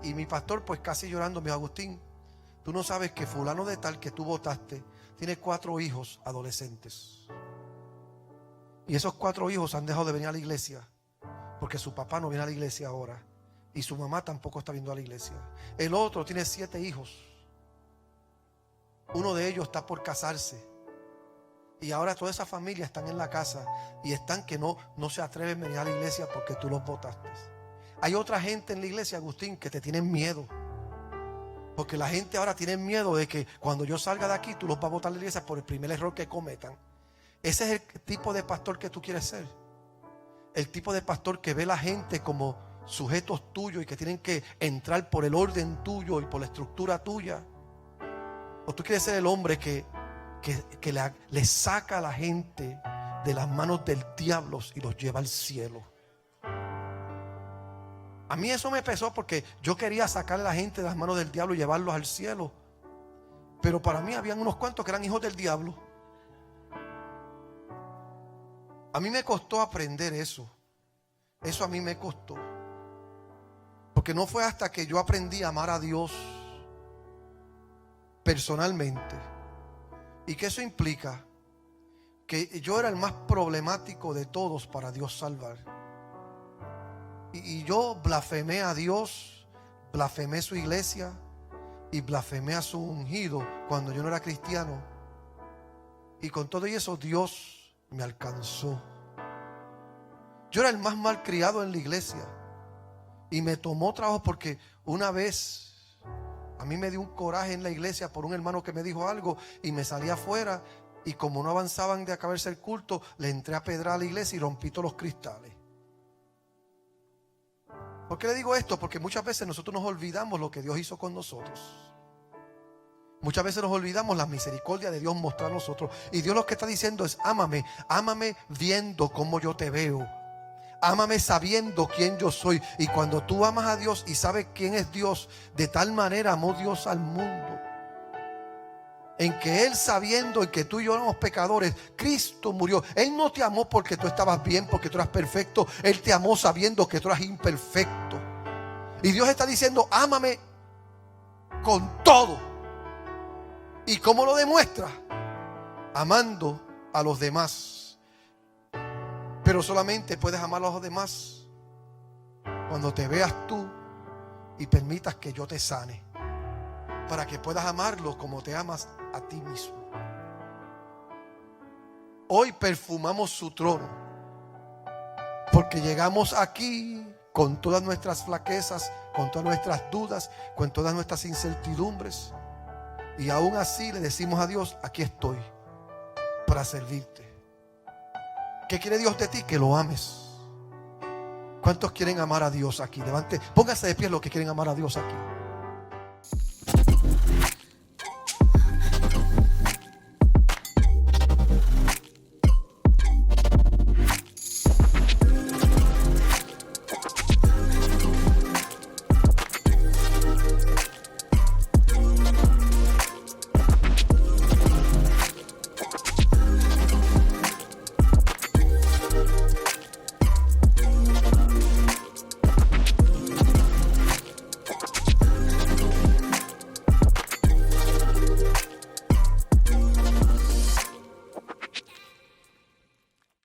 Y mi pastor, pues casi llorando, me dijo: Agustín, tú no sabes que fulano de tal que tú votaste tiene 4 hijos adolescentes. Y esos 4 hijos han dejado de venir a la iglesia porque su papá no viene a la iglesia ahora y su mamá tampoco está viendo a la iglesia. El otro tiene 7 hijos. Uno de ellos está por casarse y ahora toda esa familia están en la casa y están que no se atreven a venir a la iglesia porque tú los votaste. Hay otra gente en la iglesia, Agustín, que te tienen miedo, porque la gente ahora tiene miedo de que cuando yo salga de aquí tú los vas a votar a la iglesia por el primer error que cometan. Ese es el tipo de pastor que tú quieres ser. El tipo de pastor que ve a la gente como sujetos tuyos y que tienen que entrar por el orden tuyo y por la estructura tuya. O tú quieres ser el hombre que le saca a la gente de las manos del diablo y los lleva al cielo. A mí eso me pesó porque yo quería sacarle a la gente de las manos del diablo y llevarlos al cielo. Pero para mí habían unos cuantos que eran hijos del diablo. A mí me costó aprender eso. Eso a mí me costó. Porque no fue hasta que yo aprendí a amar a Dios personalmente. Y que eso implica que yo era el más problemático de todos para Dios salvar. Y yo blasfemé a Dios, blasfemé su iglesia y blasfemé a su ungido cuando yo no era cristiano. Y con todo eso Dios me alcanzó. Yo era el más malcriado en la iglesia y me tomó trabajo porque una vez a mí me dio un coraje en la iglesia por un hermano que me dijo algo y me salí afuera, y como no avanzaban de acabarse el culto, le entré a pedrar a la iglesia y rompí todos los cristales. ¿Por qué le digo esto? Porque muchas veces nosotros nos olvidamos lo que Dios hizo con nosotros. Muchas veces nos olvidamos la misericordia de Dios mostrar a nosotros. Y Dios lo que está diciendo es: ámame, ámame viendo cómo yo te veo. Ámame sabiendo quién yo soy. Y cuando tú amas a Dios y sabes quién es Dios, de tal manera amó Dios al mundo, en que Él, sabiendo en que tú y yo éramos pecadores, Cristo murió. Él no te amó porque tú estabas bien, porque tú eras perfecto. Él te amó sabiendo que tú eras imperfecto. Y Dios está diciendo: ámame con todo. ¿Y cómo lo demuestra? Amando a los demás. Pero solamente puedes amar a los demás cuando te veas tú y permitas que yo te sane, para que puedas amarlos como te amas a ti mismo. Hoy perfumamos su trono porque llegamos aquí con todas nuestras flaquezas, con todas nuestras dudas, con todas nuestras incertidumbres, y aún así le decimos a Dios: aquí estoy para servirte. ¿Qué quiere Dios de ti? Que lo ames. ¿Cuántos quieren amar a Dios aquí? Levante, pónganse de pie los que quieren amar a Dios aquí.